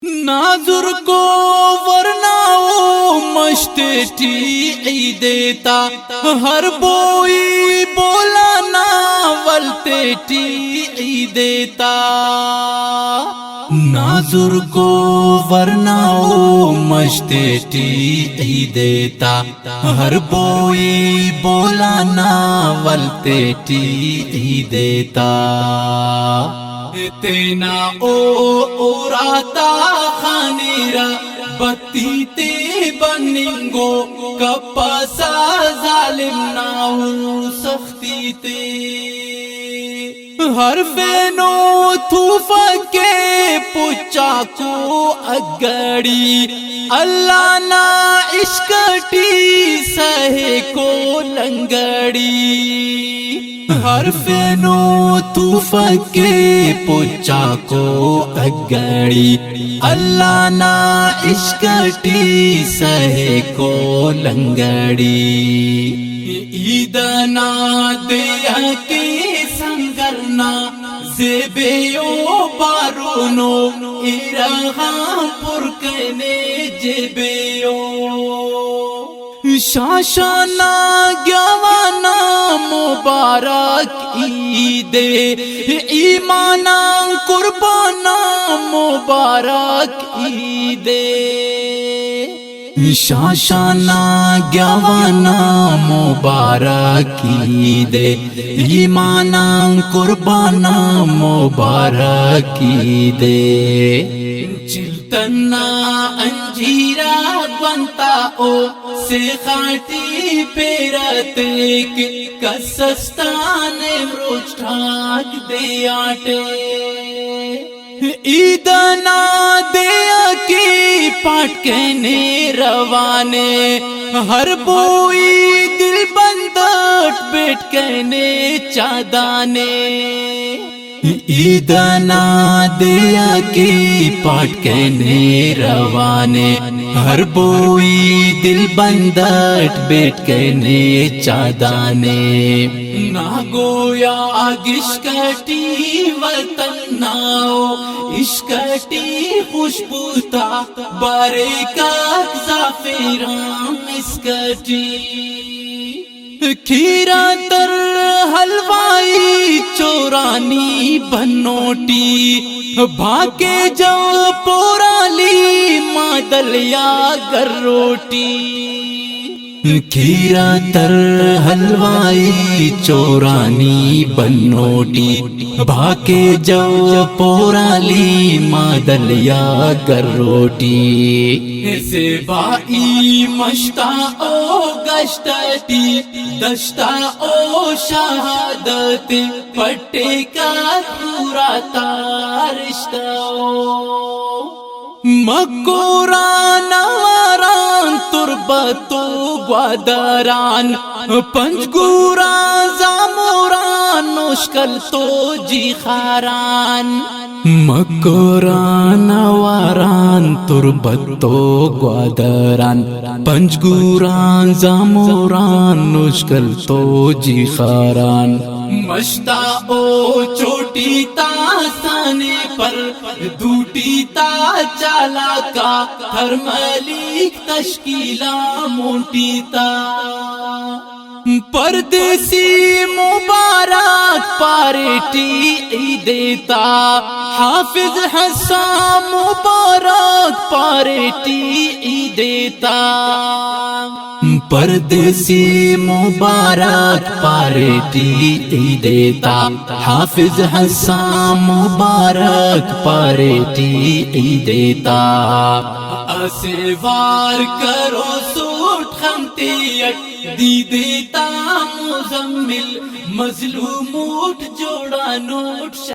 ناظر کو ورناؤ مشتٹی عیدیتا ہر بوئی بولا ناولتیٹی عیدیتا ناظر کو ورناؤ مشتٹی عیدیتا ہر بوئی بولا ناولتیٹی عیدیتا تینا اوراتا خانیرا بتی تے بننگو کپاسا ظالم ناو سختی تے ہر فینو توفا کے پچا کو اگڑی اللہ نا عشقٹی سہے کو لنگڑی ہر فینو توفا کے پچا کو اگڑی اللہ نا عشقٹی سہے کو لنگڑی عیدنا دیا کے سنگرنا زیبیو بارونو ایرہاں پرکنے جیبیو شاشانا گیوانا مبارک عید ایمانا قربانا مبارک عید شاشانا گیوانا مبارک عید ایمانا قربانا مبارک عید چلتنا انجیرا بنتا او سے خاٹی پیرتک کسستان امروز ٹھاک دے آٹے عیدنا دیا کی پاٹ کہنے روانے ہر بوئی دل بندٹ بیٹھ کہنے چادانے عیدنا دیا کی پاٹ کہنے روانے ہر بوئی دل بندٹ بیٹھ کہنے چادانے نا گویا عشقٹی وطن ناؤ عشقٹی خوشبوتا باریکاک زعفران مسکٹی کھیرا تر حلوائی چورانی بنوٹی بھاگے جو پورالی مادلیا گر روٹی کھیرا تر حلوائی چورانی بنوٹی بھاگے جو پورالی مادلیا گر روٹی زیبائی مشتا او گشتٹی دشتا او شہادت پٹے کا پورا تارشتا مکوران واران تربتو گوادران پنجگوران زاموران نوشکل تو جی خاران مکوران واران تربتو گوادران پنجگوران زاموران نوشکل تو جی خاران مشتا او چوٹی تا سانے پر دوٹی تا چالا کا ہر ملیک تشکیلہ مونٹی تا پردیسی مبارک پارٹی عیدیتا حافظ حسان مبارک پارٹی عیدیتا پردیسی مبارک پارٹی عیدیتا حافظ حسان مبارک پارٹی عیدیتا اسوار کرو سوٹ خمتیٹ دی دیتا مزمل مظلوم اٹھ جوڑا نوٹ